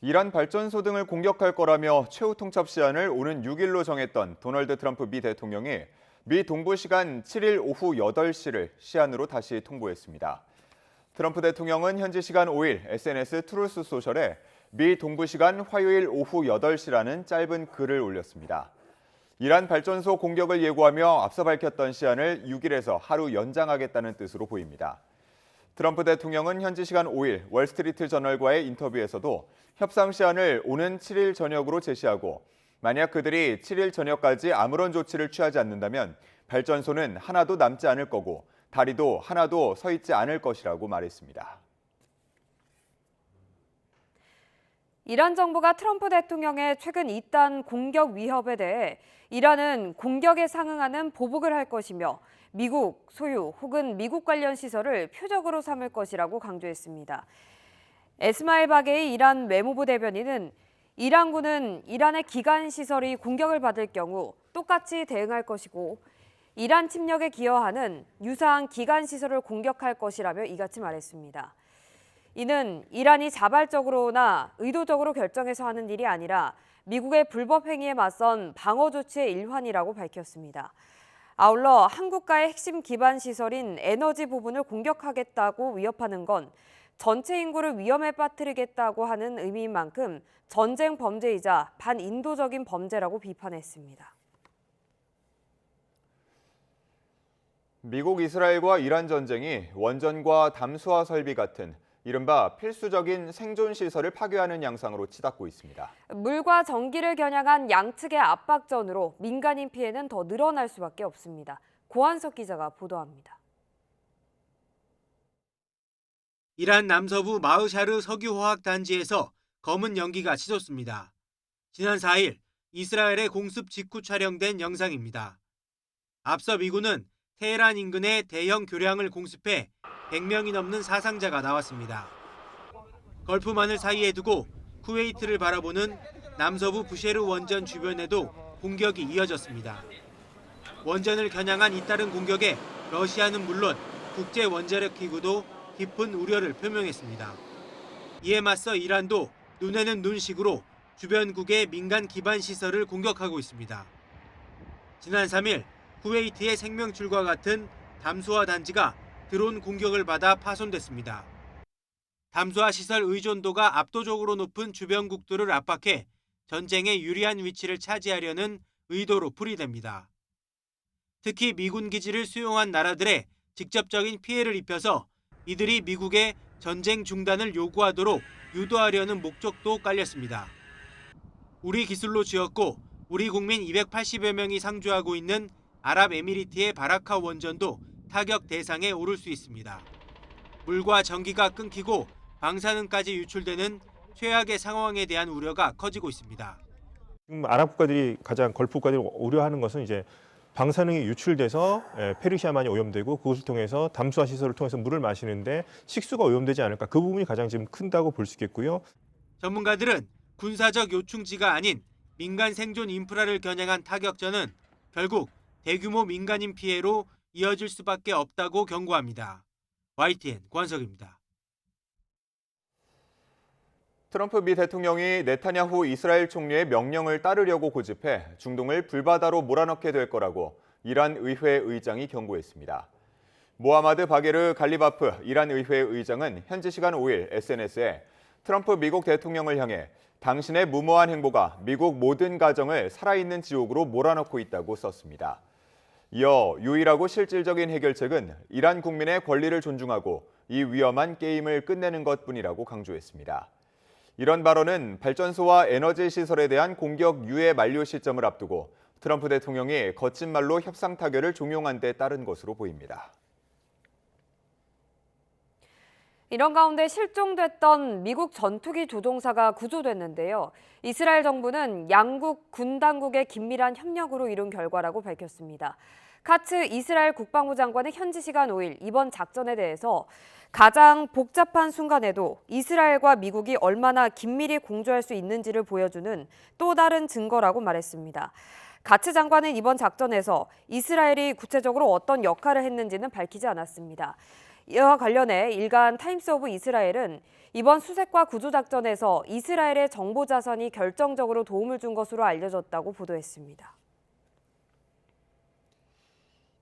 이란 발전소 등을 공격할 거라며 최후 통첩 시한을 오는 6일로 정했던 도널드 트럼프 미 대통령이 미 동부 시간 7일 오후 8시를 시한으로 다시 통보했습니다. 트럼프 대통령은 현지 시간 5일 SNS 트루스 소셜에 미 동부 시간 화요일 오후 8시라는 짧은 글을 올렸습니다. 이란 발전소 공격을 예고하며 앞서 밝혔던 시한을 6일에서 하루 연장하겠다는 뜻으로 보입니다. 트럼프 대통령은 현지 시간 5일 월스트리트 저널과의 인터뷰에서도 협상 시한을 오는 7일 저녁으로 제시하고 만약 그들이 7일 저녁까지 아무런 조치를 취하지 않는다면 발전소는 하나도 남지 않을 거고 다리도 하나도 서 있지 않을 것이라고 말했습니다. 이란 정부가 트럼프 대통령의 최근 이딴 공격 위협에 대해 이란은 공격에 상응하는 보복을 할 것이며 미국 소유 혹은 미국 관련 시설을 표적으로 삼을 것이라고 강조했습니다. 에스마일 바게이 이란 외무부 대변인은 이란군은 이란의 기간 시설이 공격을 받을 경우 똑같이 대응할 것이고 이란 침략에 기여하는 유사한 기간 시설을 공격할 것이라며 이같이 말했습니다. 이는 이란이 자발적으로나 의도적으로 결정해서 하는 일이 아니라 미국의 불법 행위에 맞선 방어 조치의 일환이라고 밝혔습니다. 아울러 한국과의 핵심 기반 시설인 에너지 부분을 공격하겠다고 위협하는 건 전체 인구를 위험에 빠뜨리겠다고 하는 의미인 만큼 전쟁 범죄이자 반인도적인 범죄라고 비판했습니다. 미국 이스라엘과 이란 전쟁이 원전과 담수화 설비 같은 이른바 필수적인 생존 시설을 파괴하는 양상으로 치닫고 있습니다. 물과 전기를 겨냥한 양측의 압박전으로 민간인 피해는 더 늘어날 수밖에 없습니다. 고한석 기자가 보도합니다. 이란 남서부 마으샤르 석유화학 단지에서 검은 연기가 치솟습니다. 지난 4일 이스라엘의 공습 직후 촬영된 영상입니다. 앞서 미군은 테헤란 인근에 대형 교량을 공습해 100명이 넘는 사상자가 나왔습니다. 걸프만을 사이에 두고 쿠웨이트를 바라보는 남서부 부쉐르 원전 주변에도 공격이 이어졌습니다. 원전을 겨냥한 잇따른 공격에 러시아는 물론 국제원자력기구도 깊은 우려를 표명했습니다. 이에 맞서 이란도 눈에는 눈식으로 주변국의 민간 기반 시설을 공격하고 있습니다. 지난 3일 쿠웨이트의 생명줄과 같은 담수화 단지가 드론 공격을 받아 파손됐습니다. 담수화 시설 의존도가 압도적으로 높은 주변국들을 압박해 전쟁에 유리한 위치를 차지하려는 의도로 풀이됩니다. 특히 미군 기지를 수용한 나라들의 직접적인 피해를 입혀서 이들이 미국에 전쟁 중단을 요구하도록 유도하려는 목적도 깔렸습니다. 우리 기술로 지었고 우리 국민 280여 명이 상주하고 있는 아랍에미리트의 바라카 원전도 타격 대상에 오를 수 있습니다. 물과 전기가 끊기고 방사능까지 유출되는 최악의 상황에 대한 우려가 커지고 있습니다. 지금 아랍 국가들이 가장 걸프 국가들이 우려하는 것은 이제 방사능이 유출돼서 페르시아만이 오염되고 그것을 통해서 담수화 시설을 통해서 물을 마시는데 식수가 오염되지 않을까, 그 부분이 가장 지금 큰다고 볼 수 있겠고요. 전문가들은 군사적 요충지가 아닌 민간 생존 인프라를 겨냥한 타격전은 결국 대규모 민간인 피해로 이어질 수밖에 없다고 경고합니다. YTN 고한석입니다. 트럼프 미 대통령이 네타냐후 이스라엘 총리의 명령을 따르려고 고집해 중동을 불바다로 몰아넣게 될 거라고 이란 의회 의장이 경고했습니다. 모하마드 바게르 갈리바프 이란 의회 의장은 현지 시간 5일 SNS에 트럼프 미국 대통령을 향해 당신의 무모한 행보가 미국 모든 가정을 살아있는 지옥으로 몰아넣고 있다고 썼습니다. 이어 유일하고 실질적인 해결책은 이란 국민의 권리를 존중하고 이 위험한 게임을 끝내는 것뿐이라고 강조했습니다. 이런 발언은 발전소와 에너지 시설에 대한 공격 유예 만료 시점을 앞두고 트럼프 대통령이 거친 말로 협상 타결을 종용한 데 따른 것으로 보입니다. 이런 가운데 실종됐던 미국 전투기 조종사가 구조됐는데요. 이스라엘 정부는 양국 군 당국의 긴밀한 협력으로 이룬 결과라고 밝혔습니다. 카츠 이스라엘 국방부 장관은 현지 시간 5일 이번 작전에 대해서 가장 복잡한 순간에도 이스라엘과 미국이 얼마나 긴밀히 공조할 수 있는지를 보여주는 또 다른 증거라고 말했습니다. 가츠 장관은 이번 작전에서 이스라엘이 구체적으로 어떤 역할을 했는지는 밝히지 않았습니다. 이와 관련해 일간 타임스 오브 이스라엘은 이번 수색과 구조작전에서 이스라엘의 정보 자산이 결정적으로 도움을 준 것으로 알려졌다고 보도했습니다.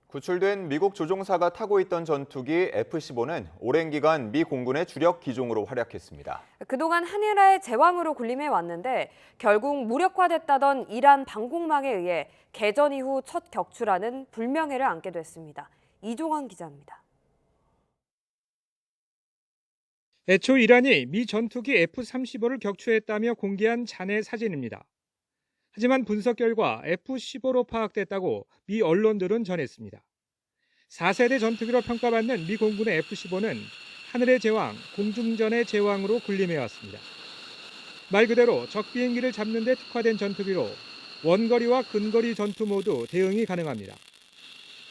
구출된 미국 조종사가 타고 있던 전투기 F-15는 오랜 기간 미 공군의 주력 기종으로 활약했습니다. 그동안 하늘의 제왕으로 군림해 왔는데 결국 무력화됐다던 이란 방공망에 의해 개전 이후 첫 격추라는 불명예를 안게 됐습니다. 이종환 기자입니다. 애초 이란이 미 전투기 F-35를 격추했다며 공개한 잔해 사진입니다. 하지만 분석 결과 F-15로 파악됐다고 미 언론들은 전했습니다. 4세대 전투기로 평가받는 미 공군의 F-15는 하늘의 제왕, 공중전의 제왕으로 군림해왔습니다. 말 그대로 적 비행기를 잡는 데 특화된 전투기로 원거리와 근거리 전투 모두 대응이 가능합니다.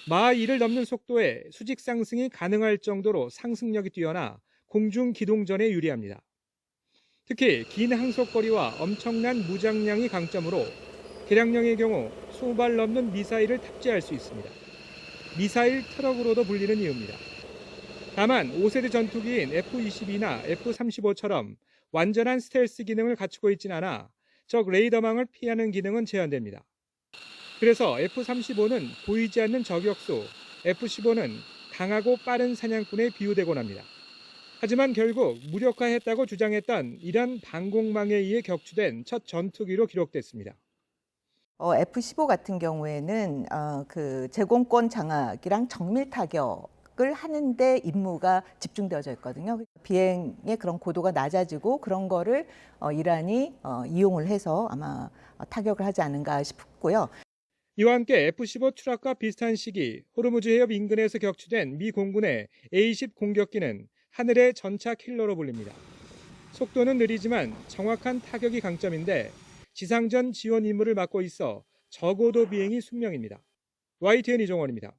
마하 2를 넘는 속도에 수직 상승이 가능할 정도로 상승력이 뛰어나 공중 기동전에 유리합니다. 특히 긴 항속거리와 엄청난 무장량이 강점으로 개량형의 경우 20발 넘는 미사일을 탑재할 수 있습니다. 미사일 트럭으로도 불리는 이유입니다. 다만 5세대 전투기인 F-22나 F-35처럼 완전한 스텔스 기능을 갖추고 있진 않아 적 레이더망을 피하는 기능은 제한됩니다. 그래서 F-35는 보이지 않는 저격수, F-15는 강하고 빠른 사냥꾼에 비유되곤 합니다. 하지만 결국 무력화했다고 주장했던 이란 방공망에 의해 격추된 첫 전투기로 기록됐습니다. F-15 같은 경우에는 그 제공권 장악이랑 정밀 타격을 하는데 임무가 집중되어져 있거든요. 비행의 그런 고도가 낮아지고 그런 거를 이란이 이용을 해서 아마 타격을 하지 않은가 싶고요. 이와 함께 F-15 추락과 비슷한 시기 호르무즈 해협 인근에서 격추된 미 공군의 A-10 공격기는 하늘의 전차 킬러로 불립니다. 속도는 느리지만 정확한 타격이 강점인데 지상전 지원 임무를 맡고 있어 저고도 비행이 숙명입니다. YTN 이종원입니다.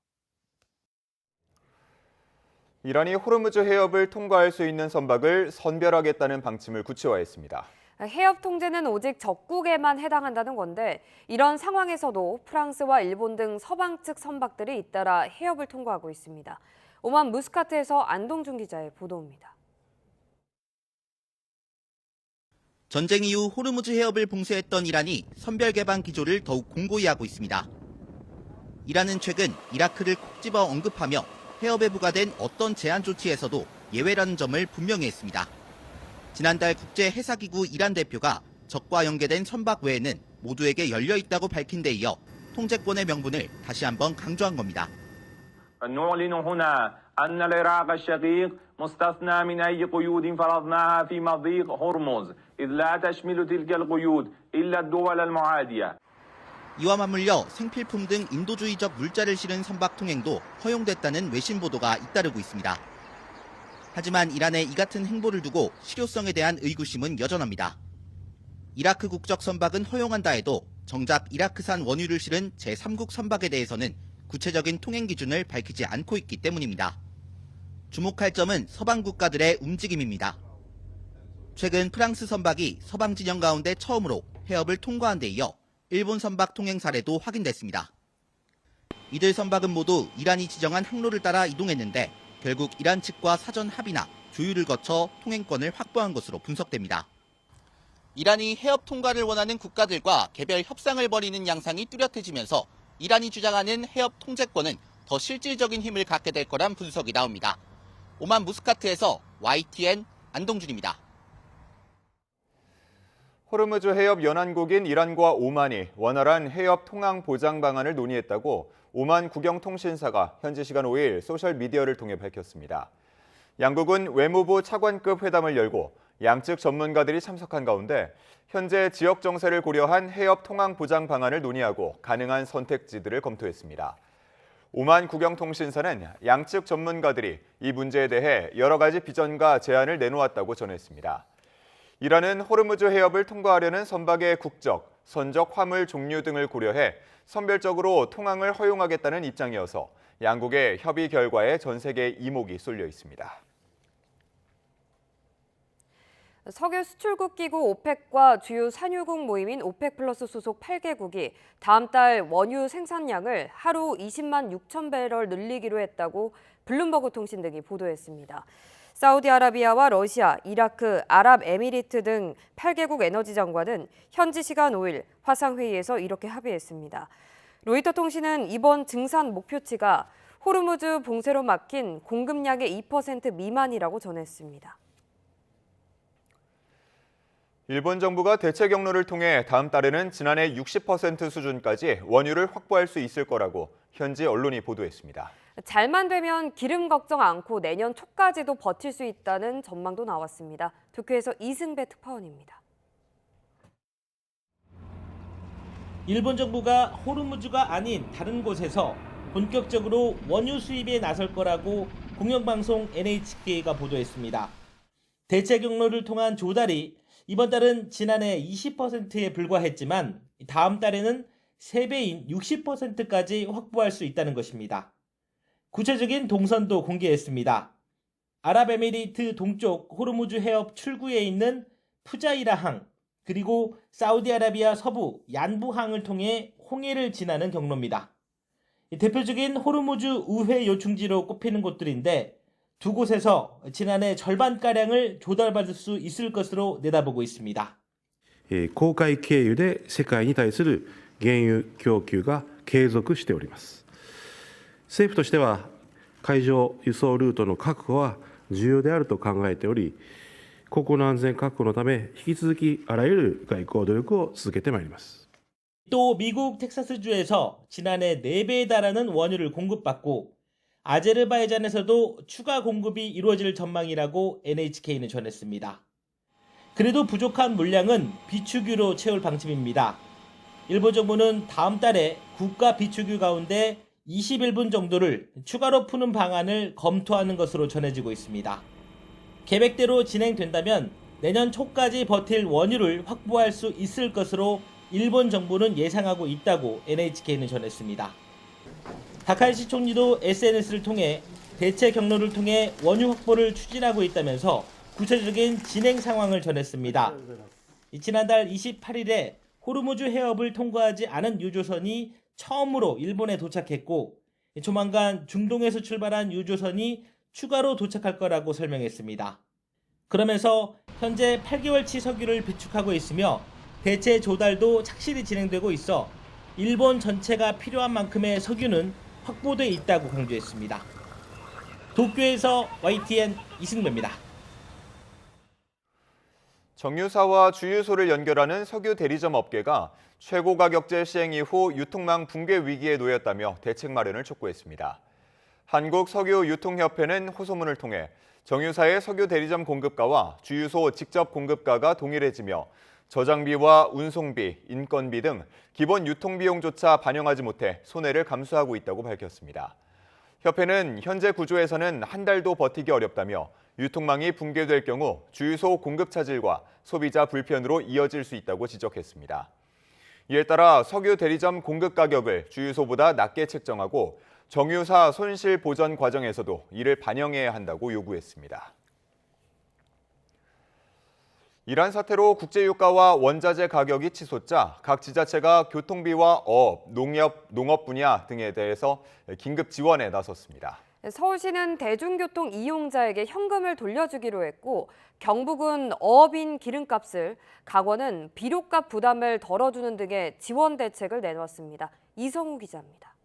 이란이 호르무즈 해협을 통과할 수 있는 선박을 선별하겠다는 방침을 구체화했습니다. 해협 통제는 오직 적국에만 해당한다는 건데 이런 상황에서도 프랑스와 일본 등 서방 측 선박들이 잇따라 해협을 통과하고 있습니다. 오만 무스카트에서 안동준 기자의 보도입니다. 전쟁 이후 호르무즈 해협을 봉쇄했던 이란이 선별 개방 기조를 더욱 공고히 하고 있습니다. 이란은 최근 이라크를 콕 집어 언급하며 해협에 부과된 어떤 제한 조치에서도 예외라는 점을 분명히 했습니다. 지난달 국제해사기구 이란 대표가 적과 연계된 선박 외에는 모두에게 열려 있다고 밝힌 데 이어 통제권의 명분을 다시 한번 강조한 겁니다. نعلن هنا أن العراق الشقيق مستثنى من أي قيود فرضناها في مضيق هرمز إذ لا تشمل تلك القيود إلا الدول المعادية. 이와 맞물려 생필품 등 인도주의적 물자를 실은 선박 통행도 허용됐다는 외신 보도가 잇따르고 있습니다. 하지만 이란의 이 같은 행보를 두고 실효성에 대한 의구심은 여전합니다. 이라크 국적 선박은 허용한다 해도 정작 이라크산 원유를 실은 제3국 선박에 대해서는 구체적인 통행 기준을 밝히지 않고 있기 때문입니다. 주목할 점은 서방 국가들의 움직임입니다. 최근 프랑스 선박이 서방 진영 가운데 처음으로 해협을 통과한 데 이어 일본 선박 통행 사례도 확인됐습니다. 이들 선박은 모두 이란이 지정한 항로를 따라 이동했는데 결국 이란 측과 사전 합의나 조율을 거쳐 통행권을 확보한 것으로 분석됩니다. 이란이 해협 통과를 원하는 국가들과 개별 협상을 벌이는 양상이 뚜렷해지면서 이란이 주장하는 해협 통제권은 더 실질적인 힘을 갖게 될 거란 분석이 나옵니다. 오만 무스카트에서 YTN 안동준입니다. 호르무즈 해협 연안국인 이란과 오만이 원활한 해협 통항 보장 방안을 논의했다고 오만 국영통신사가 현지 시간 5일 소셜미디어를 통해 밝혔습니다. 양국은 외무부 차관급 회담을 열고 양측 전문가들이 참석한 가운데 현재 지역 정세를 고려한 해협 통항 보장 방안을 논의하고 가능한 선택지들을 검토했습니다. 오만 국영통신사는 양측 전문가들이 이 문제에 대해 여러 가지 비전과 제안을 내놓았다고 전했습니다. 이란은 호르무즈 해협을 통과하려는 선박의 국적, 선적 화물 종류 등을 고려해 선별적으로 통항을 허용하겠다는 입장이어서 양국의 협의 결과에 전 세계 이목이 쏠려 있습니다. 석유 수출국 기구 오펙과 주요 산유국 모임인 오펙 플러스 소속 8개국이 다음 달 원유 생산량을 하루 20만 6천 배럴 늘리기로 했다고 블룸버그 통신 등이 보도했습니다. 사우디아라비아와 러시아, 이라크, 아랍에미리트 등 8개국 에너지 장관은 현지 시간 5일 화상회의에서 이렇게 합의했습니다. 로이터 통신은 이번 증산 목표치가 호르무즈 봉쇄로 막힌 공급량의 2% 미만이라고 전했습니다. 일본 정부가 대체 경로를 통해 다음 달에는 지난해 60% 수준까지 원유를 확보할 수 있을 거라고 현지 언론이 보도했습니다. 잘만 되면 기름 걱정 않고 내년 초까지도 버틸 수 있다는 전망도 나왔습니다. 도쿄에서 이승배 특파원입니다. 일본 정부가 호르무즈가 아닌 다른 곳에서 본격적으로 원유 수입에 나설 거라고 공영방송 NHK가 보도했습니다. 대체 경로를 통한 조달이 이번 달은 지난해 20%에 불과했지만 다음 달에는 3배인 60%까지 확보할 수 있다는 것입니다. 구체적인 동선도 공개했습니다. 아랍에미리트 동쪽 호르무즈 해협 출구에 있는 푸자이라항, 그리고 사우디아라비아 서부 얀부항을 통해 홍해를 지나는 경로입니다. 대표적인 호르무즈 우회 요충지로 꼽히는 곳들인데 두 곳에서 지난해 절반가량을 조달받을 수 있을 것으로 내다보고 있습니다. 航海経由で世界に対する原油供給が継続しております。政府としては海上輸送ルートの確保は重要であると考えており、航行の安全確保のため引き続きあらゆる外交努力を続けてまいります。 또 미국 텍사스주에서 지난해 4배에 달하는 원유를 공급받고 아제르바이잔에서도 추가 공급이 이루어질 전망이라고 NHK는 전했습니다. 그래도 부족한 물량은 비축유로 채울 방침입니다. 일본 정부는 다음 달에 국가 비축유 가운데 21분 정도를 추가로 푸는 방안을 검토하는 것으로 전해지고 있습니다. 계획대로 진행된다면 내년 초까지 버틸 원유를 확보할 수 있을 것으로 일본 정부는 예상하고 있다고 NHK는 전했습니다. 다카이시 총리도 SNS를 통해 대체 경로를 통해 원유 확보를 추진하고 있다면서 구체적인 진행 상황을 전했습니다. 지난달 28일에 호르무즈 해협을 통과하지 않은 유조선이 처음으로 일본에 도착했고 조만간 중동에서 출발한 유조선이 추가로 도착할 거라고 설명했습니다. 그러면서 현재 8개월치 석유를 비축하고 있으며 대체 조달도 착실히 진행되고 있어 일본 전체가 필요한 만큼의 석유는 확보돼 있다고 강조했습니다. 도쿄에서 YTN 이승배입니다. 정유사와 주유소를 연결하는 석유 대리점 업계가 최고 가격제 시행 이후 유통망 붕괴 위기에 놓였다며 대책 마련을 촉구했습니다. 한국석유유통협회는 호소문을 통해 정유사의 석유 대리점 공급가와 주유소 직접 공급가가 동일해지며 저장비와 운송비, 인건비 등 기본 유통비용조차 반영하지 못해 손해를 감수하고 있다고 밝혔습니다. 협회는 현재 구조에서는 한 달도 버티기 어렵다며 유통망이 붕괴될 경우 주유소 공급 차질과 소비자 불편으로 이어질 수 있다고 지적했습니다. 이에 따라 석유 대리점 공급 가격을 주유소보다 낮게 책정하고 정유사 손실 보전 과정에서도 이를 반영해야 한다고 요구했습니다. 이란 사태로 국제유가와 원자재 가격이 치솟자 각 지자체가 교통비와 농업 분야 등에 대해서 긴급 지원에 나섰습니다. 서울시는 대중교통 이용자에게 현금을 돌려주기로 했고 경북은 어업인 기름값을, 강원은 비료값 부담을 덜어주는 등의 지원 대책을 내놓았습니다. 이성우 기자입니다.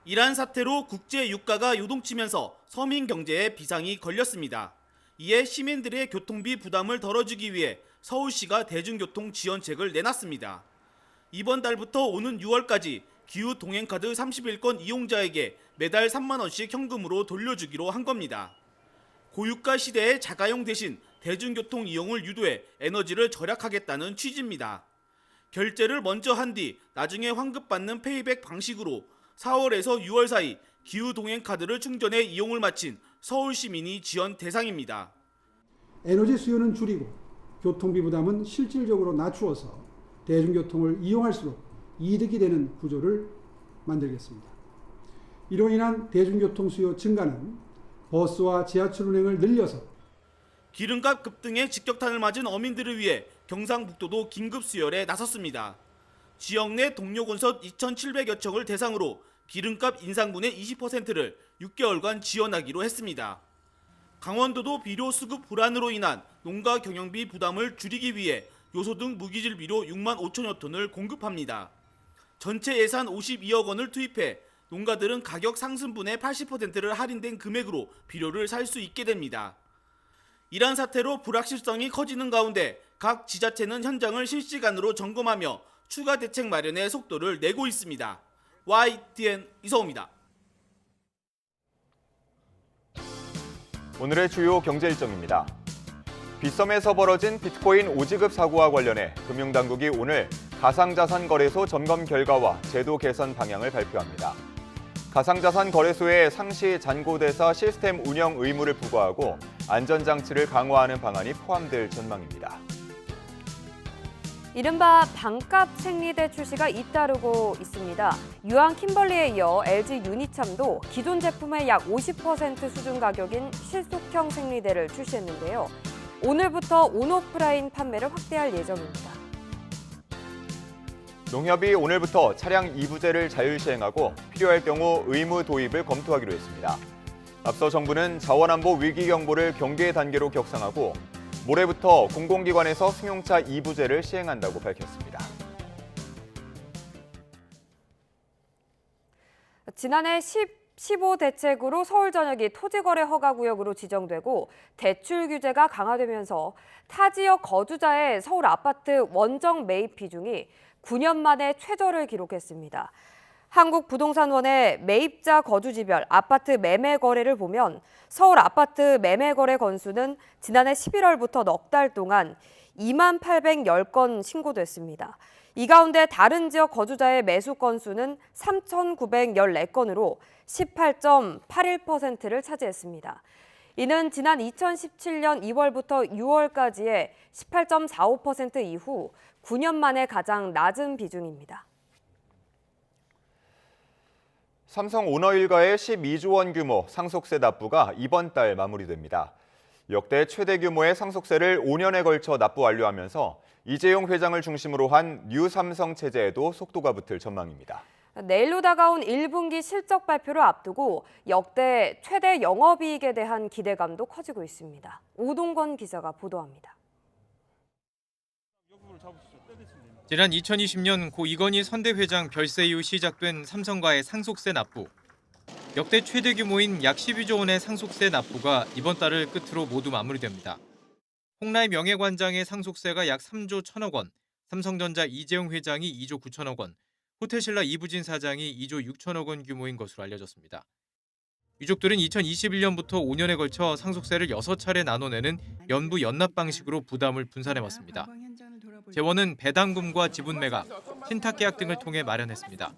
이란 사태로 국제 유가가 요동치면서 서민 경제에 비상이 걸렸습니다. 이에 시민들의 교통비 부담을 덜어주기 위해 서울시가 대중교통 지원책을 내놨습니다. 이번 달부터 오는 6월까지 기후 동행카드 31건 이용자에게 매달 3만 원씩 현금으로 돌려주기로 한 겁니다. 고유가 시대에 자가용 대신 대중교통 이용을 유도해 에너지를 절약하겠다는 취지입니다. 결제를 먼저 한 뒤 나중에 환급받는 페이백 방식으로 4월에서 6월 사이 기후 동행카드를 충전해 이용을 마친 서울 시민이 지원 대상입니다. 에너지 수요는 줄이고 교통비 부담은 실질적으로 낮추어서 대중교통을 이용할수록 이득이 되는 구조를 만들겠습니다. 이로 인한 대중교통 수요 증가는 버스와 지하철 운행을 늘려서 기름값 급등에 직격탄을 맞은 어민들을 위해 경상북도도 긴급 수혈에 나섰습니다. 지역 내 동료건설 2,700여 척을 대상으로 기름값 인상분의 20%를 6개월간 지원하기로 했습니다. 강원도도 비료 수급 불안으로 인한 농가 경영비 부담을 줄이기 위해 요소 등 무기질 비료 6만 5천여 톤을 공급합니다. 전체 예산 52억 원을 투입해 농가들은 가격 상승분의 80%를 할인된 금액으로 비료를 살 수 있게 됩니다. 이란 사태로 불확실성이 커지는 가운데 각 지자체는 현장을 실시간으로 점검하며 추가 대책 마련에 속도를 내고 있습니다. YTN 이서우입니다. 오늘의 주요 경제 일정입니다. 빗썸에서 벌어진 비트코인 오지급 사고와 관련해 금융당국이 오늘 가상자산 거래소 점검 결과와 제도 개선 방향을 발표합니다. 가상자산 거래소에 상시 잔고대사 시스템 운영 의무를 부과하고 안전장치를 강화하는 방안이 포함될 전망입니다. 이른바 반값 생리대 출시가 잇따르고 있습니다. 유한 킴벌리에 이어 LG 유니참도 기존 제품의 약 50% 수준 가격인 실속형 생리대를 출시했는데요. 오늘부터 온오프라인 판매를 확대할 예정입니다. 농협이 오늘부터 차량 2부제를 자율시행하고 필요할 경우 의무 도입을 검토하기로 했습니다. 앞서 정부는 자원안보 위기 경보를 경계 단계로 격상하고 모레부터 공공기관에서 승용차 2부제를 시행한다고 밝혔습니다. 지난해 15 대책으로 서울 전역이 토지거래 허가구역으로 지정되고 대출 규제가 강화되면서 타 지역 거주자의 서울 아파트 원정 매입 비중이 9년 만에 최저를 기록했습니다. 한국부동산원의 매입자 거주지별 아파트 매매 거래를 보면 서울 아파트 매매 거래 건수는 지난해 11월부터 넉 달 동안 2만 810건 신고됐습니다. 이 가운데 다른 지역 거주자의 매수 건수는 3,914건으로 18.81%를 차지했습니다. 이는 지난 2017년 2월부터 6월까지의 18.45% 이후 9년 만에 가장 낮은 비중입니다. 삼성 오너 일가의 12조 원 규모 상속세 납부가 이번 달 마무리됩니다. 역대 최대 규모의 상속세를 5년에 걸쳐 납부 완료하면서 이재용 회장을 중심으로 한 뉴 삼성 체제에도 속도가 붙을 전망입니다. 내일로 다가온 1분기 실적 발표를 앞두고 역대 최대 영업이익에 대한 기대감도 커지고 있습니다. 오동건 기자가 보도합니다. 지난 2020년 고 이건희 선대회장 별세 이후 시작된 삼성과의 상속세 납부. 역대 최대 규모인 약 12조 원의 상속세 납부가 이번 달을 끝으로 모두 마무리됩니다. 홍라이 명예관장의 상속세가 약 3조 1천억 원, 삼성전자 이재용 회장이 2조 9천억 원, 호텔신라 이부진 사장이 2조 6천억 원 규모인 것으로 알려졌습니다. 유족들은 2021년부터 5년에 걸쳐 상속세를 6차례 나눠내는 연부 연납 방식으로 부담을 분산해왔습니다. 재원은 배당금과 지분 매각, 신탁 계약 등을 통해 마련했습니다.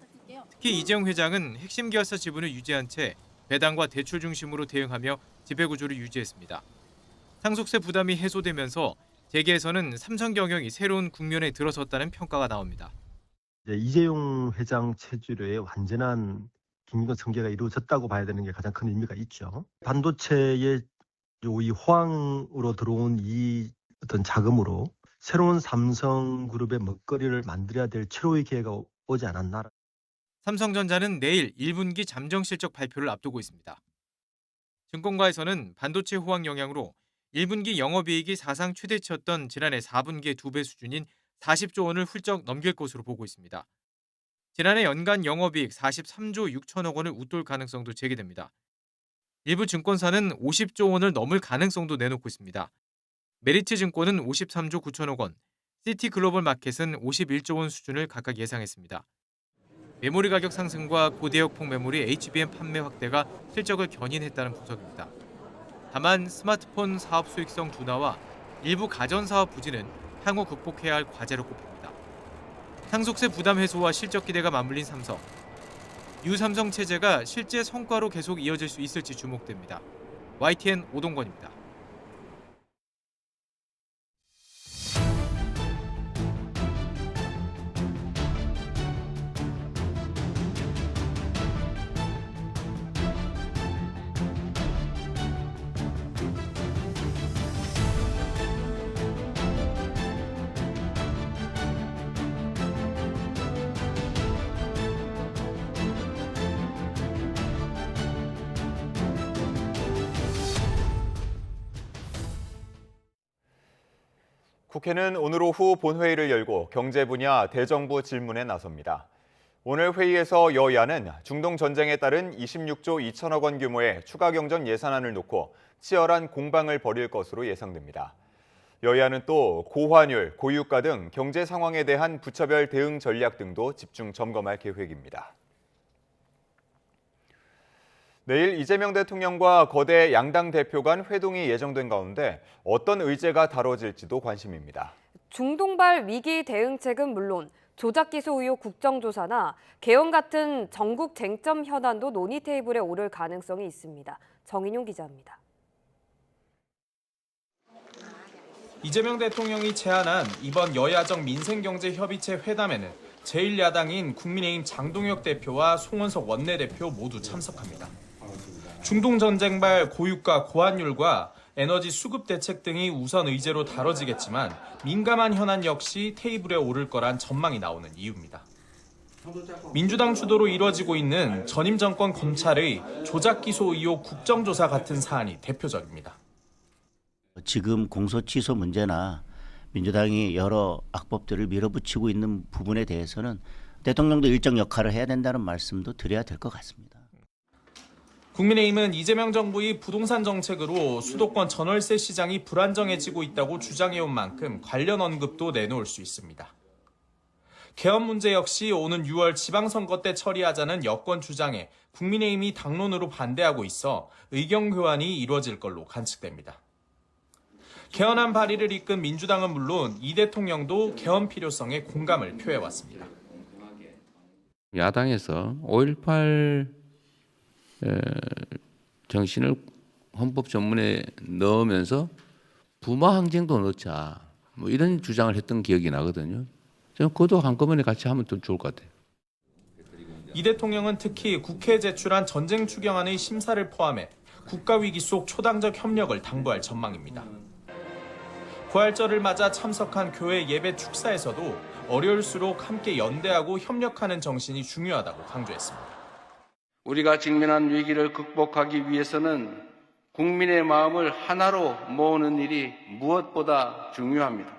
특히 이재용 회장은 핵심 계열사 지분을 유지한 채 배당과 대출 중심으로 대응하며 지배구조를 유지했습니다. 상속세 부담이 해소되면서 재계에서는 삼성 경영이 새로운 국면에 들어섰다는 평가가 나옵니다. 이재용 회장 체질의 완전한 김기현 승계가 이루어졌다고 봐야 되는 게 가장 큰 의미가 있죠. 반도체의 이 호황으로 들어온 이 어떤 자금으로 새로운 삼성그룹의 먹거리를 만들어야 될 최후의 기회가 오지 않았나. 삼성전자는 내일 1분기 잠정 실적 발표를 앞두고 있습니다. 증권가에서는 반도체 호황 영향으로 1분기 영업이익이 사상 최대치였던 지난해 4분기의 2배 수준인 40조 원을 훌쩍 넘길 것으로 보고 있습니다. 지난해 연간 영업이익 43조 6천억 원을 웃돌 가능성도 제기됩니다. 일부 증권사는 50조 원을 넘을 가능성도 내놓고 있습니다. 메리츠 증권은 53조 9천억 원, 시티글로벌 마켓은 51조 원 수준을 각각 예상했습니다. 메모리 가격 상승과 고대역폭 메모리 HBM 판매 확대가 실적을 견인했다는 분석입니다. 다만 스마트폰 사업 수익성 둔화와 일부 가전사업 부진은 향후 극복해야 할 과제로 꼽힙니다. 상속세 부담 해소와 실적 기대가 맞물린 삼성. 뉴 삼성 체제가 실제 성과로 계속 이어질 수 있을지 주목됩니다. YTN 오동건입니다. 국회는 오늘 오후 본회의를 열고 경제 분야 대정부 질문에 나섭니다. 오늘 회의에서 여야는 중동 전쟁에 따른 26조 2천억 원 규모의 추가 경정 예산안을 놓고 치열한 공방을 벌일 것으로 예상됩니다. 여야는 또 고환율, 고유가 등 경제 상황에 대한 부처별 대응 전략 등도 집중 점검할 계획입니다. 내일 이재명 대통령과 거대 양당 대표 간 회동이 예정된 가운데 어떤 의제가 다뤄질지도 관심입니다. 중동발 위기 대응책은 물론 조작 기소 의혹 국정조사나 개헌 같은 전국 쟁점 현안도 논의 테이블에 오를 가능성이 있습니다. 정인용 기자입니다. 이재명 대통령이 제안한 이번 여야정 민생경제협의체 회담에는 제1야당인 국민의힘 장동혁 대표와 송원석 원내대표 모두 참석합니다. 중동 전쟁발 고유가 고환율과 에너지 수급 대책 등이 우선 의제로 다뤄지겠지만 민감한 현안 역시 테이블에 오를 거란 전망이 나오는 이유입니다. 민주당 주도로 이뤄지고 있는 전임 정권 검찰의 조작 기소 의혹 국정조사 같은 사안이 대표적입니다. 지금 공소 취소 문제나 민주당이 여러 악법들을 밀어붙이고 있는 부분에 대해서는 대통령도 일정 역할을 해야 된다는 말씀도 드려야 될 것 같습니다. 국민의힘은 이재명 정부의 부동산 정책으로 수도권 전월세 시장이 불안정해지고 있다고 주장해온 만큼 관련 언급도 내놓을 수 있습니다. 개헌 문제 역시 오는 6월 지방선거 때 처리하자는 여권 주장에 국민의힘이 당론으로 반대하고 있어 의견 교환이 이루어질 걸로 관측됩니다. 개헌안 발의를 이끈 민주당은 물론 이 대통령도 개헌 필요성에 공감을 표해왔습니다. 야당에서 5.18 정신을 헌법 전문에 넣으면서 부마 항쟁도 넣자 뭐 이런 주장을 했던 기억이 나거든요. 저는 그것도 한꺼번에 같이 하면 더 좋을 것 같아요. 이 대통령은 특히 국회에 제출한 전쟁 추경안의 심사를 포함해 국가위기 속 초당적 협력을 당부할 전망입니다. 부활절을 맞아 참석한 교회 예배 축사에서도 어려울수록 함께 연대하고 협력하는 정신이 중요하다고 강조했습니다. 우리가 직면한 위기를 극복하기 위해서는 국민의 마음을 하나로 모으는 일이 무엇보다 중요합니다.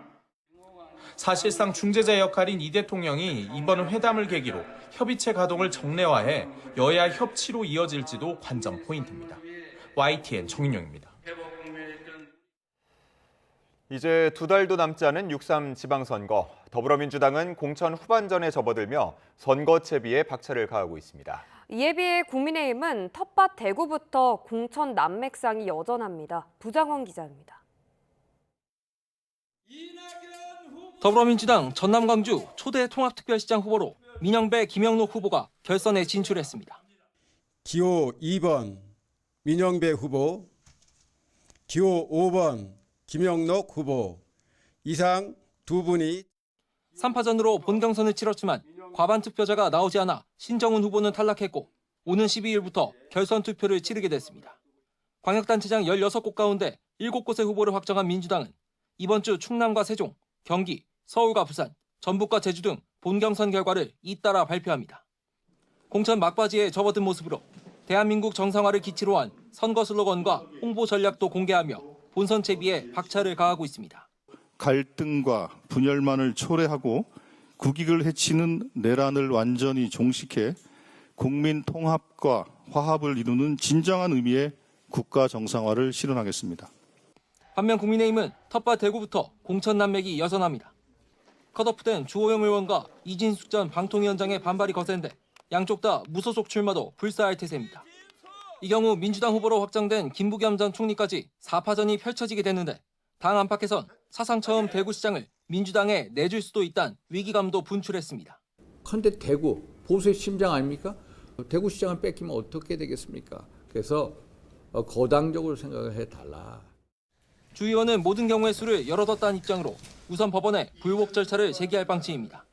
사실상 중재자 역할인 이 대통령이 이번 회담을 계기로 협의체 가동을 정례화해 여야 협치로 이어질지도 관전 포인트입니다. YTN 정인용입니다. 이제 2달도 남지 않은 6.3 지방선거. 더불어민주당은 공천 후반전에 접어들며 선거 채비에 박차를 가하고 있습니다. 이에 비해 국민의힘은 텃밭 대구부터 공천 난맥상이 여전합니다. 부장원 기자입니다. 더불어민주당 전남 광주 초대 통합특별시장 후보로 민영배 김영록 후보가 결선에 진출했습니다. 기호 2번 민영배 후보, 기호 5번 김영록 후보 이상 두 분이 3파전으로 본경선을 치렀지만 과반 투표자가 나오지 않아 신정훈 후보는 탈락했고 오는 12일부터 결선 투표를 치르게 됐습니다. 광역단체장 16곳 가운데 7곳의 후보를 확정한 민주당은 이번 주 충남과 세종, 경기, 서울과 부산, 전북과 제주 등 본경선 결과를 잇따라 발표합니다. 공천 막바지에 접어든 모습으로 대한민국 정상화를 기치로 한 선거 슬로건과 홍보 전략도 공개하며 본선 채비에 박차를 가하고 있습니다. 갈등과 분열만을 초래하고 국익을 해치는 내란을 완전히 종식해 국민 통합과 화합을 이루는 진정한 의미의 국가 정상화를 실현하겠습니다. 반면 국민의힘은 텃밭 대구부터 공천 난맥이 여전합니다. 컷오프된 주호영 의원과 이진숙 전 방통위원장의 반발이 거센데 양쪽 다 무소속 출마도 불사할 태세입니다. 이 경우 민주당 후보로 확정된 김부겸 전 총리까지 4파전이 펼쳐지게 되는데 당 안팎에선 사상 처음 대구시장을 민주당에 내줄 수도 있다는 위기감도 분출했습니다. 그런데 대구, 보수의 심장 아닙니까? 대구시장을 뺏기면 어떻게 되겠습니까? 그래서 거당적으로 생각을 해달라. 주 의원은 모든 경우의 수를 열어뒀다는 입장으로 우선 법원에 불복 절차를 제기할 방침입니다.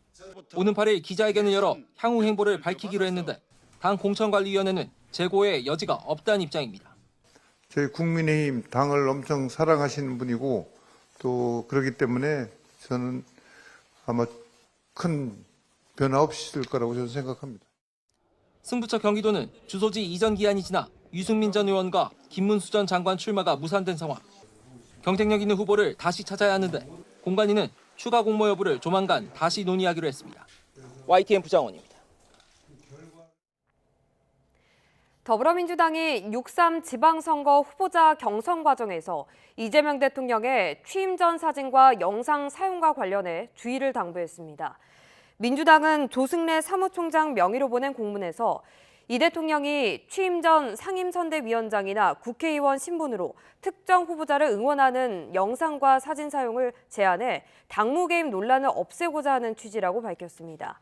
오는 8일 기자회견을 열어 향후 행보를 밝히기로 했는데 당 공천관리위원회는 재고의 여지가 없다는 입장입니다. 저희 국민의힘 당을 엄청 사랑하시는 분이고 또 그렇기 때문에 저는 아마 큰 변화 없이 있을 거라고 저는 생각합니다. 승부처 경기도는 주소지 이전 기한이 지나 유승민 전 의원과 김문수 전 장관 출마가 무산된 상황. 경쟁력 있는 후보를 다시 찾아야 하는데 공관위는 추가 공모 여부를 조만간 다시 논의하기로 했습니다. YTN 부장원입니다. 더불어민주당이 6.3 지방선거 후보자 경선 과정에서 이재명 대통령의 취임 전 사진과 영상 사용과 관련해 주의를 당부했습니다. 민주당은 조승래 사무총장 명의로 보낸 공문에서 이 대통령이 취임 전 상임선대위원장이나 국회의원 신분으로 특정 후보자를 응원하는 영상과 사진 사용을 제한해 당무 개입 논란을 없애고자 하는 취지라고 밝혔습니다.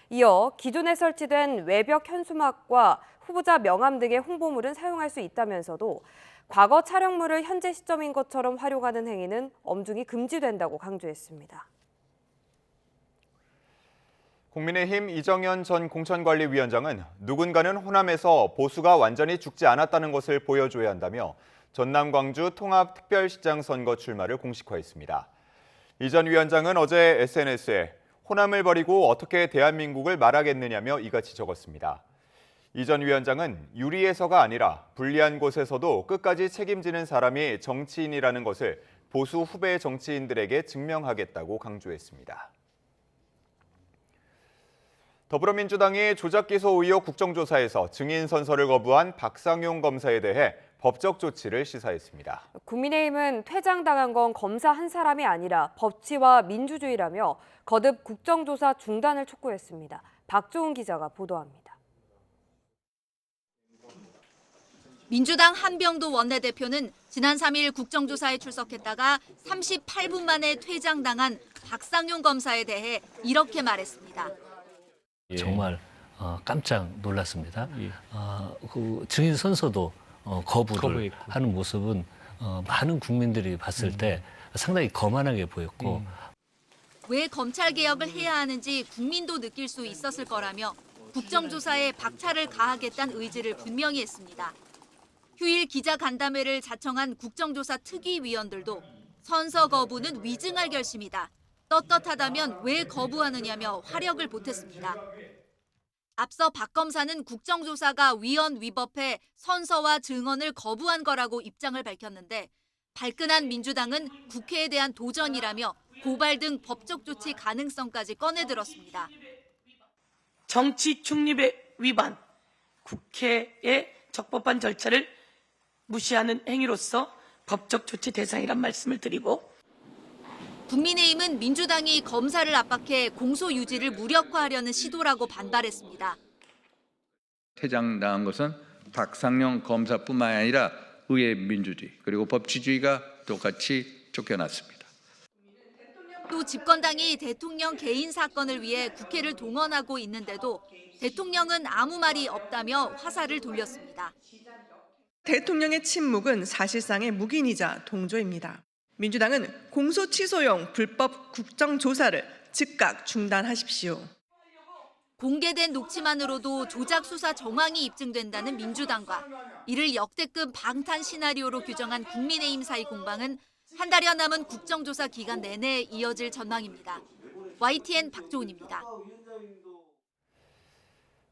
이어 기존에 설치된 외벽 현수막과 후보자 명함 등의 홍보물은 사용할 수 있다면서도 과거 촬영물을 현재 시점인 것처럼 활용하는 행위는 엄중히 금지된다고 강조했습니다. 국민의힘 이정현 전 공천관리위원장은 누군가는 호남에서 보수가 완전히 죽지 않았다는 것을 보여줘야 한다며 전남 광주 통합특별시장 선거 출마를 공식화했습니다. 이 전 위원장은 어제 SNS에 호남을 버리고 어떻게 대한민국을 말하겠느냐며 이같이 적었습니다. 이 전 위원장은 유리해서가 아니라 불리한 곳에서도 끝까지 책임지는 사람이 정치인이라는 것을 보수 후배 정치인들에게 증명하겠다고 강조했습니다. 더불어민주당이 조작기소 의혹 국정조사에서 증인 선서를 거부한 박상용 검사에 대해 법적 조치를 시사했습니다. 국민의힘은 퇴장당한 건 검사 한 사람이 아니라 법치와 민주주의라며 거듭 국정조사 중단을 촉구했습니다. 박조은 기자가 보도합니다. 민주당 한병도 원내대표는 지난 3일 국정조사에 출석했다가 38분 만에 퇴장당한 박상용 검사에 대해 이렇게 말했습니다. 정말 깜짝 놀랐습니다. 그 증인 선서도 거부를 하는 모습은 많은 국민들이 봤을 때 상당히 거만하게 보였고 왜 검찰 개혁을 해야 하는지 국민도 느낄 수 있었을 거라며 국정조사에 박차를 가하겠다는 의지를 분명히 했습니다. 휴일 기자간담회를 자청한 국정조사 특위위원들도 선서 거부는 위증할 결심이다. 떳떳하다면 왜 거부하느냐며 화력을 보탰습니다. 앞서 박 검사는 국정조사가 위헌 위법해 선서와 증언을 거부한 거라고 입장을 밝혔는데 발끈한 민주당은 국회에 대한 도전이라며 고발 등 법적 조치 가능성까지 꺼내들었습니다. 정치 중립의 위반, 국회의 적법한 절차를 무시하는 행위로서 법적 조치 대상이란 말씀을 드리고 국민의힘은 민주당이 검사를 압박해 공소 유지를 무력화하려는 시도라고 반발했습니다. 퇴장당한 것은 박상용 검사뿐만 아니라 의회 민주주의 그리고 법치주의가 똑같이 쫓겨났습니다. 또 집권당이 대통령 개인 사건을 위해 국회를 동원하고 있는데도 대통령은 아무 말이 없다며 화살을 돌렸습니다. 대통령의 침묵은 사실상의 묵인이자 동조입니다. 민주당은 공소 취소용 불법 국정조사를 즉각 중단하십시오. 공개된 녹취만으로도 조작 수사 정황이 입증된다는 민주당과 이를 역대급 방탄 시나리오로 규정한 국민의힘 사이 공방은 한 달여 남은 국정조사 기간 내내 이어질 전망입니다. YTN 박조은입니다.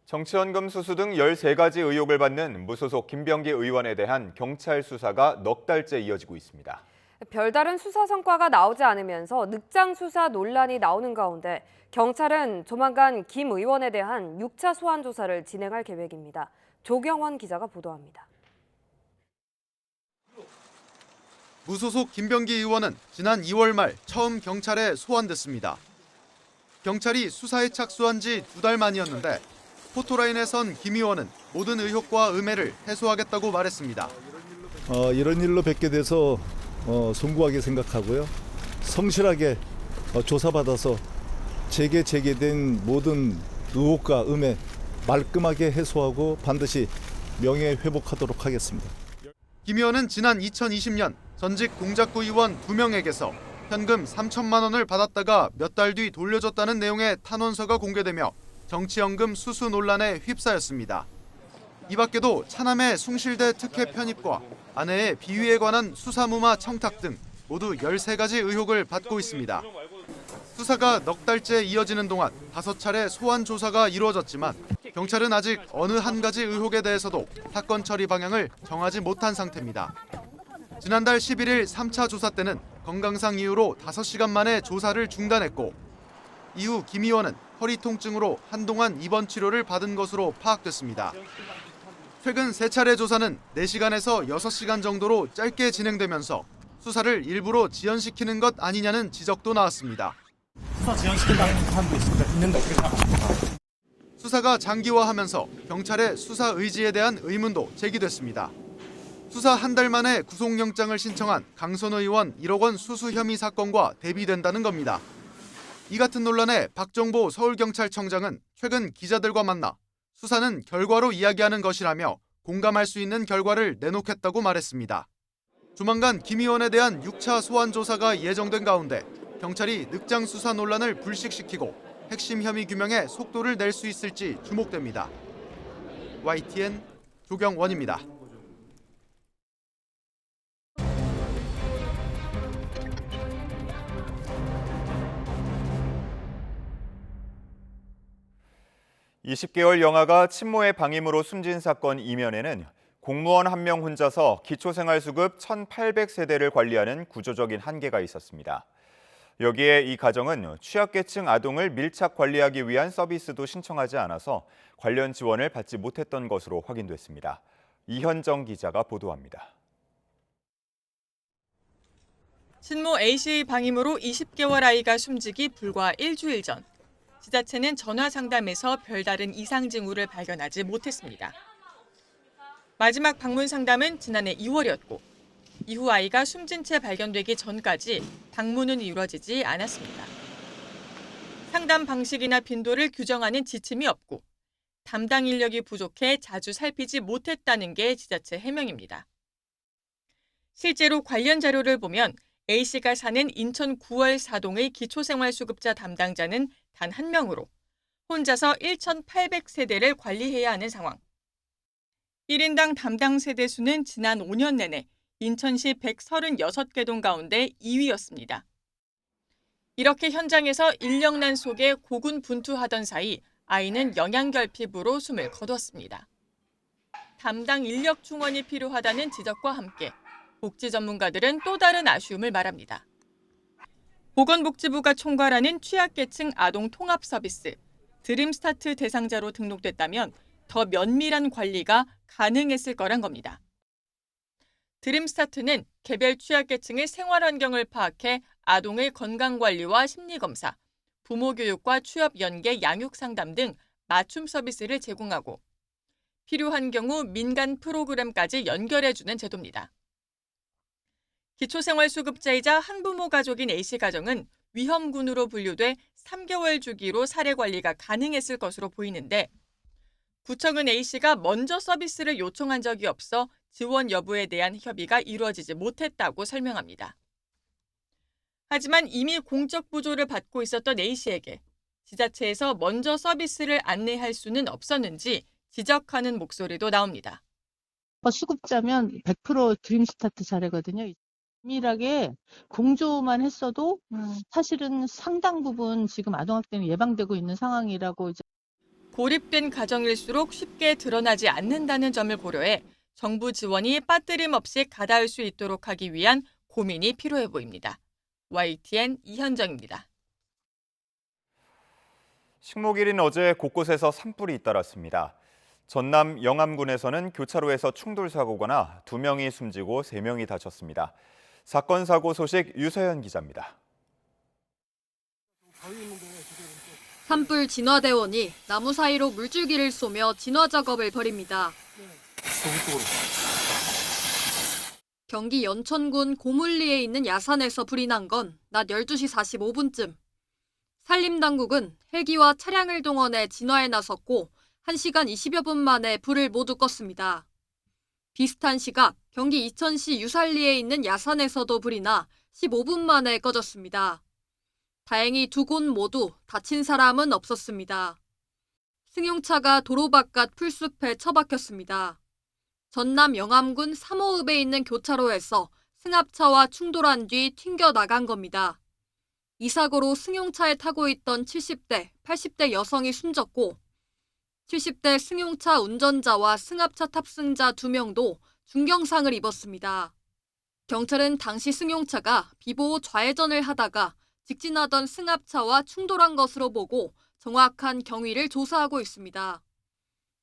정치헌금 수수 등 13가지 의혹을 받는 무소속 김병기 의원에 대한 경찰 수사가 넉 달째 이어지고 있습니다. 별다른 수사 성과가 나오지 않으면서 늑장 수사 논란이 나오는 가운데 경찰은 조만간 김 의원에 대한 6차 소환 조사를 진행할 계획입니다. 조경원 기자가 보도합니다. 무소속 김병기 의원은 지난 2월 말 처음 경찰에 소환됐습니다. 경찰이 수사에 착수한 지 2달 만이었는데 포토라인에 선 김 의원은 모든 의혹과 음해를 해소하겠다고 말했습니다. 이런 일로 뵙게 돼서 송구하게 생각하고요. 성실하게 조사받아서 제게 제기된 모든 의혹과 음해 말끔하게 해소하고 반드시 명예회복하도록 하겠습니다. 김 의원은 지난 2020년 전직 동작구 의원 2명에게서 현금 3천만 원을 받았다가 몇 달 뒤 돌려줬다는 내용의 탄원서가 공개되며 정치연금 수수 논란에 휩싸였습니다. 이 밖에도 차남의 숭실대 특혜 편입과 아내의 비위에 관한 수사무마 청탁 등 모두 13가지 의혹을 받고 있습니다. 수사가 넉 달째 이어지는 동안 5차례 소환 조사가 이루어졌지만 경찰은 아직 어느 한 가지 의혹에 대해서도 사건 처리 방향을 정하지 못한 상태입니다. 지난달 11일 3차 조사 때는 건강상 이유로 5시간 만에 조사를 중단했고 이후 김 의원은 허리 통증으로 한동안 입원 치료를 받은 것으로 파악됐습니다. 최근 3차례 조사는 4시간에서 6시간 정도로 짧게 진행되면서 수사를 일부러 지연시키는 것 아니냐는 지적도 나왔습니다. 수사 지연시킨다는 비판도 있는데 어떻게 생각하십니까? 수사가 장기화하면서 경찰의 수사 의지에 대한 의문도 제기됐습니다. 수사 한 달 만에 구속영장을 신청한 강선호 의원 1억 원 수수 혐의 사건과 대비된다는 겁니다. 이 같은 논란에 박정보 서울경찰청장은 최근 기자들과 만나 수사는 결과로 이야기하는 것이라며 공감할 수 있는 결과를 내놓겠다고 말했습니다. 조만간 김 의원에 대한 6차 소환 조사가 예정된 가운데 경찰이 늑장 수사 논란을 불식시키고 핵심 혐의 규명에 속도를 낼 수 있을지 주목됩니다. YTN 조경원입니다. (20개월) 영아가 친모의 방임으로 숨진 사건 이면에는 공무원 한 명 혼자서 기초생활수급 1,800세대를 관리하는 구조적인 한계가 있었습니다. 여기에 이 가정은 취약계층 아동을 밀착 관리하기 위한 서비스도 신청하지 않아서 관련 지원을 받지 못했던 것으로 확인됐습니다. 이현정 기자가 보도합니다. 친모 A씨의 방임으로 20개월 아이가 숨지기 불과 일주일 전, 지자체는 전화 상담에서 별다른 이상 징후를 발견하지 못했습니다. 마지막 방문 상담은 지난해 2월이었고 이후 아이가 숨진 채 발견되기 전까지 방문은 이루어지지 않았습니다. 상담 방식이나 빈도를 규정하는 지침이 없고 담당 인력이 부족해 자주 살피지 못했다는 게 지자체 해명입니다. 실제로 관련 자료를 보면 A씨가 사는 인천 9월 사동의 기초생활수급자 담당자는 단 한 명으로 혼자서 1,800세대를 관리해야 하는 상황. 1인당 담당 세대 수는 지난 5년 내내 인천시 136개 동 가운데 2위였습니다. 이렇게 현장에서 인력난 속에 고군분투하던 사이 아이는 영양결핍으로 숨을 거뒀습니다. 담당 인력 충원이 필요하다는 지적과 함께 복지 전문가들은 또 다른 아쉬움을 말합니다. 보건복지부가 총괄하는 취약계층 아동 통합 서비스 드림스타트 대상자로 등록됐다면 더 면밀한 관리가 가능했을 거란 겁니다. 드림스타트는 개별 취약계층의 생활환경을 파악해 아동의 건강관리와 심리검사, 부모교육과 취업 연계 양육상담 등 맞춤 서비스를 제공하고 필요한 경우 민간 프로그램까지 연결해주는 제도입니다. 기초생활수급자이자 한부모 가족인 A씨 가정은 위험군으로 분류돼 3개월 주기로 사례 관리가 가능했을 것으로 보이는데 구청은 A씨가 먼저 서비스를 요청한 적이 없어 지원 여부에 대한 협의가 이루어지지 못했다고 설명합니다. 하지만 이미 공적 부조를 받고 있었던 A씨에게 지자체에서 먼저 서비스를 안내할 수는 없었는지 지적하는 목소리도 나옵니다. 수급자면 100% 드림스타트 사례거든요. 면밀하게 공조만 했어도 사실은 상당 부분 지금 아동학대는 예방되고 있는 상황이라고 고립된 가정일수록 쉽게 드러나지 않는다는 점을 고려해 정부 지원이 빠뜨림 없이 가닿을 수 있도록 하기 위한 고민이 필요해 보입니다. YTN 이현정입니다. 식목일인 어제 곳곳에서 산불이 잇따랐습니다. 전남 영암군에서는 교차로에서 충돌 사고가 나 2명이 숨지고 3명이 다쳤습니다. 사건 사고 소식 유서연 기자입니다. 산불 진화대원이 나무 사이로 물줄기를 쏘며 진화 작업을 벌입니다. 경기 연천군 고물리에 있는 야산에서 불이 난 건 낮 12시 45분쯤. 산림당국은 헬기와 차량을 동원해 진화에 나섰고 1시간 20여 분 만에 불을 모두 껐습니다. 비슷한 시각 경기 이천시 유살리에 있는 야산에서도 불이 나 15분 만에 꺼졌습니다. 다행히 두 곳 모두 다친 사람은 없었습니다. 승용차가 도로 바깥 풀숲에 처박혔습니다. 전남 영암군 삼호읍에 있는 교차로에서 승합차와 충돌한 뒤 튕겨 나간 겁니다. 이 사고로 승용차에 타고 있던 70대, 80대 여성이 숨졌고 70대 승용차 운전자와 승합차 탑승자 2명도 중경상을 입었습니다. 경찰은 당시 승용차가 비보호 좌회전을 하다가 직진하던 승합차와 충돌한 것으로 보고 정확한 경위를 조사하고 있습니다.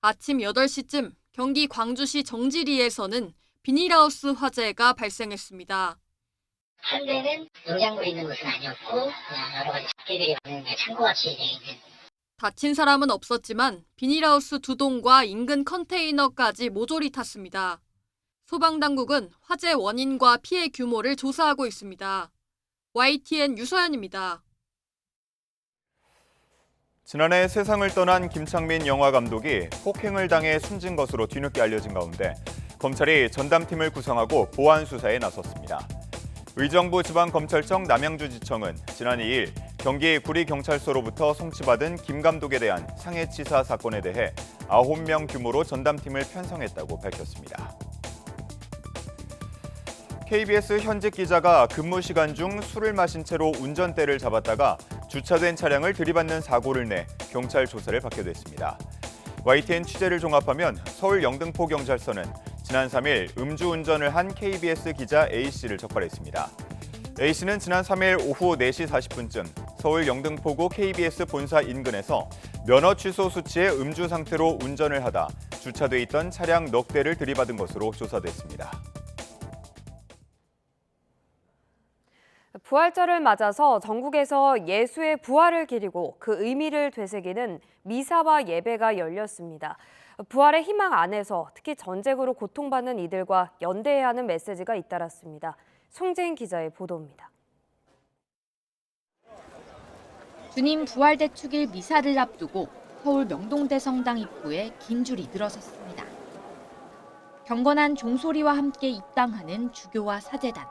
아침 8시쯤 경기 광주시 정지리에서는 비닐하우스 화재가 발생했습니다. 한 대는 냉장고에 있는 것은 아니었고 여러 가지 잡기들이 많은 창고같이 되어 있는. 다친 사람은 없었지만 비닐하우스 2동과 인근 컨테이너까지 모조리 탔습니다. 소방당국은 화재 원인과 피해 규모를 조사하고 있습니다. YTN 유서연입니다. 지난해 세상을 떠난 김창민 영화감독이 폭행을 당해 숨진 것으로 뒤늦게 알려진 가운데 검찰이 전담팀을 구성하고 보안 수사에 나섰습니다. 의정부 지방검찰청 남양주지청은 지난 2일 경기 구리경찰서로부터 송치받은 김 감독에 대한 상해치사 사건에 대해 9명 규모로 전담팀을 편성했다고 밝혔습니다. KBS 현직 기자가 근무 시간 중 술을 마신 채로 운전대를 잡았다가 주차된 차량을 들이받는 사고를 내 경찰 조사를 받게 됐습니다. YTN 취재를 종합하면 서울 영등포경찰서는 지난 3일 음주운전을 한 KBS 기자 A씨를 적발했습니다. A씨는 지난 3일 오후 4시 40분쯤 서울 영등포구 KBS 본사 인근에서 면허 취소 수치의 음주 상태로 운전을 하다 주차돼 있던 차량 넉 대를 들이받은 것으로 조사됐습니다. 부활절을 맞아서 전국에서 예수의 부활을 기리고 그 의미를 되새기는 미사와 예배가 열렸습니다. 부활의 희망 안에서 특히 전쟁으로 고통받는 이들과 연대해야 하는 메시지가 잇따랐습니다. 송재인 기자의 보도입니다. 주님 부활대축일 미사를 앞두고 서울 명동대 성당 입구에 긴 줄이 늘어섰습니다. 경건한 종소리와 함께 입당하는 주교와 사제단.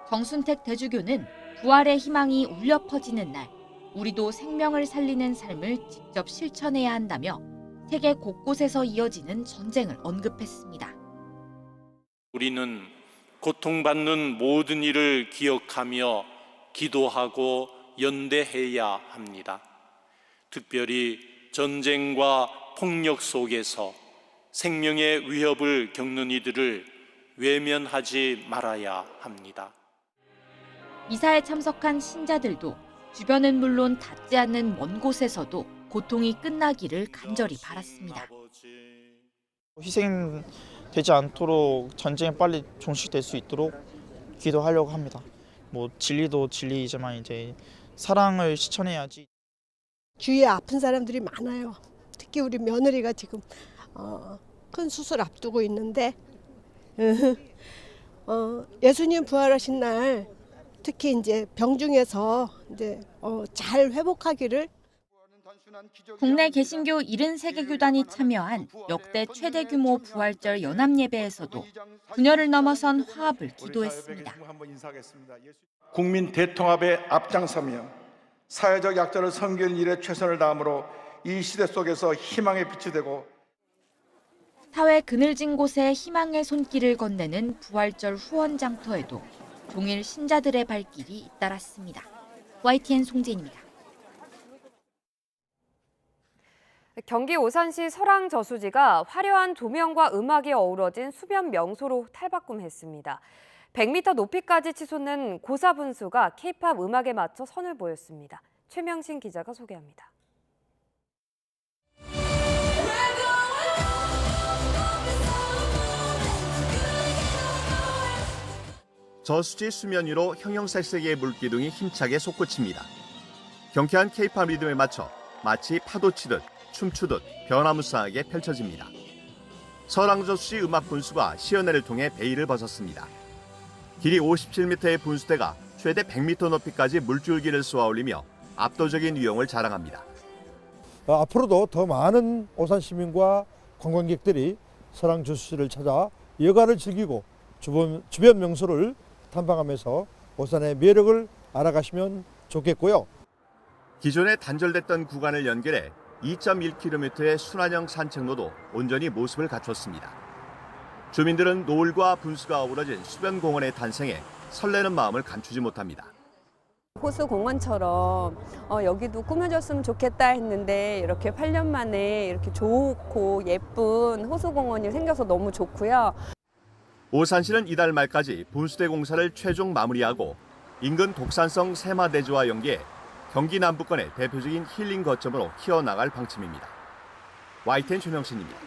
정순택 대주교는 부활의 희망이 울려 퍼지는 날, 우리도 생명을 살리는 삶을 직접 실천해야 한다며 세계 곳곳에서 이어지는 전쟁을 언급했습니다. 우리는 고통받는 모든 이를 기억하며 기도하고 연대해야 합니다. 특별히 전쟁과 폭력 속에서 생명의 위협을 겪는 이들을 외면하지 말아야 합니다. 미사에 참석한 신자들도 주변은 물론 닿지 않는 먼 곳에서도 고통이 끝나기를 간절히 바랐습니다. 희생되지 않도록 전쟁이 빨리 종식될 수 있도록 기도하려고 합니다. 진리도 진리이지만 이제 사랑을 실천해야지. 주위에 아픈 사람들이 많아요. 특히 우리 며느리가 지금 큰 수술 앞두고 있는데 예수님 부활하신 날 특히 이제 병중에서 이제 잘 회복하기를. 국내 개신교 73개 교단이 참여한 역대 최대 규모 부활절 연합예배에서도 분열을 넘어선 화합을 기도했습니다. 국민 대통합에 앞장서며 사회적 약자를 섬기는 일에 최선을 다함으로 이 시대 속에서 희망의 빛이 되고 사회 그늘진 곳에 희망의 손길을 건네는 부활절 후원 장터에도 종일 신자들의 발길이 잇따랐습니다. YTN 송재인입니다. 경기 오산시 설왕저수지가 화려한 조명과 음악이 어우러진 수변 명소로 탈바꿈했습니다. 100m 높이까지 치솟는 고사분수가 K-팝 음악에 맞춰 선을 보였습니다. 최명신 기자가 소개합니다. 저수지 수면 위로 형형색색의 물기둥이 힘차게 솟구칩니다. 경쾌한 K-팝 리듬에 맞춰 마치 파도 치듯 춤추듯 변화무쌍하게 펼쳐집니다. 설왕저수지 음악 분수가 시연회를 통해 베일을 벗었습니다. 길이 57m의 분수대가 최대 100m 높이까지 물줄기를 쏘아올리며 압도적인 위용을 자랑합니다. 앞으로도 더 많은 오산 시민과 관광객들이 설왕저수지를 찾아 여가를 즐기고 주변 명소를 탐방하면서 오산의 매력을 알아가시면 좋겠고요. 기존에 단절됐던 구간을 연결해 2.1km의 순환형 산책로도 온전히 모습을 갖췄습니다. 주민들은 노을과 분수가 어우러진 수변공원의 탄생에 설레는 마음을 감추지 못합니다. 호수공원처럼 여기도 꾸며졌으면 좋겠다 했는데 이렇게 8년 만에 이렇게 좋고 예쁜 호수공원이 생겨서 너무 좋고요. 오산시는 이달 말까지 분수대 공사를 최종 마무리하고 인근 독산성 새마대주와 연계해 경기 남부권의 대표적인 힐링 거점으로 키워나갈 방침입니다. YTN 최명신입니다.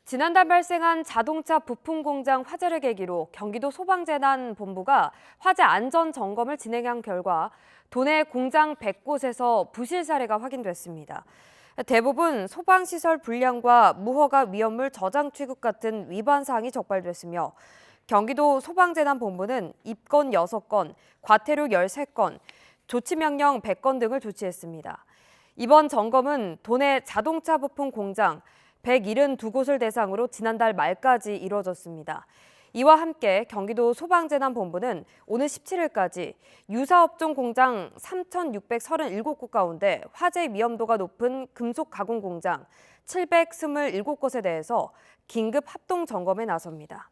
지난달 발생한 자동차 부품 공장 화재를 계기로 경기도 소방재난본부가 화재 안전 점검을 진행한 결과 도내 공장 100곳에서 부실 사례가 확인됐습니다. 대부분 소방시설 불량과 무허가 위험물 저장 취급 같은 위반 사항이 적발됐으며 경기도 소방재난본부는 입건 6건, 과태료 13건, 조치명령 100건 등을 조치했습니다. 이번 점검은 도내 자동차 부품 공장 172곳을 대상으로 지난달 말까지 이뤄졌습니다. 이와 함께 경기도 소방재난본부는 오늘 17일까지 유사업종 공장 3,637곳 가운데 화재 위험도가 높은 금속 가공 공장 727곳에 대해서 긴급 합동 점검에 나섭니다.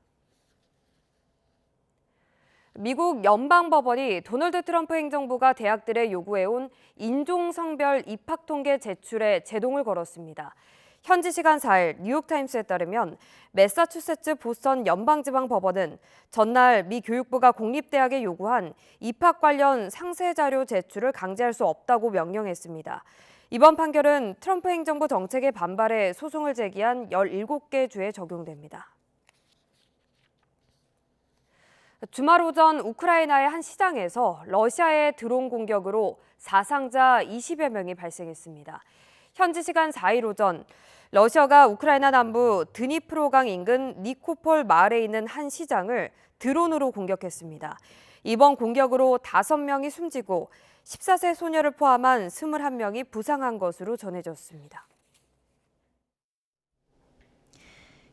미국 연방법원이 도널드 트럼프 행정부가 대학들에 요구해온 인종성별 입학 통계 제출에 제동을 걸었습니다. 현지 시간 4일 뉴욕타임스에 따르면 매사추세츠 보스턴 연방지방법원은 전날 미 교육부가 공립대학에 요구한 입학 관련 상세 자료 제출을 강제할 수 없다고 명령했습니다. 이번 판결은 트럼프 행정부 정책에 반발해 소송을 제기한 17개 주에 적용됩니다. 주말 오전 우크라이나의 한 시장에서 러시아의 드론 공격으로 사상자 20여 명이 발생했습니다. 현지 시간 4일 오전 러시아가 우크라이나 남부 드니프로강 인근 니코폴 마을에 있는 한 시장을 드론으로 공격했습니다. 이번 공격으로 5명이 숨지고 14세 소녀를 포함한 21명이 부상한 것으로 전해졌습니다.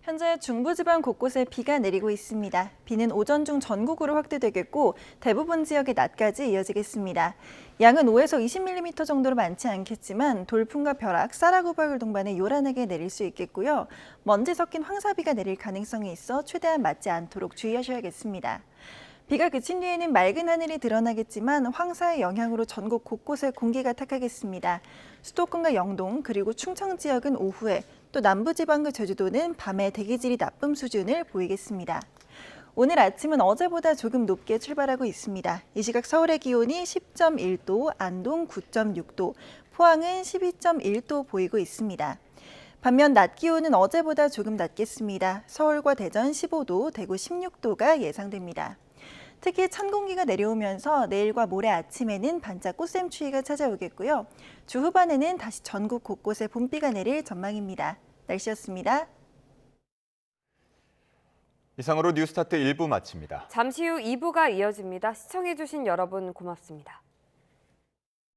현재 중부지방 곳곳에 비가 내리고 있습니다. 비는 오전 중 전국으로 확대되겠고 대부분 지역에 낮까지 이어지겠습니다. 양은 5에서 20mm 정도로 많지 않겠지만 돌풍과 벼락, 쌀아구박을 동반해 요란하게 내릴 수 있겠고요. 먼지 섞인 황사비가 내릴 가능성이 있어 최대한 맞지 않도록 주의하셔야겠습니다. 비가 그친 뒤에는 맑은 하늘이 드러나겠지만 황사의 영향으로 전국 곳곳에 공기가 탁하겠습니다. 수도권과 영동 그리고 충청 지역은 오후에 또 남부지방과 제주도는 밤에 대기질이 나쁨 수준을 보이겠습니다. 오늘 아침은 어제보다 조금 높게 출발하고 있습니다. 이 시각 서울의 기온이 10.1도, 안동 9.6도, 포항은 12.1도 보이고 있습니다. 반면 낮 기온은 어제보다 조금 낮겠습니다. 서울과 대전 15도, 대구 16도가 예상됩니다. 특히 찬 공기가 내려오면서 내일과 모레 아침에는 반짝 꽃샘추위가 찾아오겠고요. 주 후반에는 다시 전국 곳곳에 봄비가 내릴 전망입니다. 날씨였습니다. 이상으로 뉴스타트 1부 마칩니다. 잠시 후 2부가 이어집니다. 시청해주신 여러분 고맙습니다.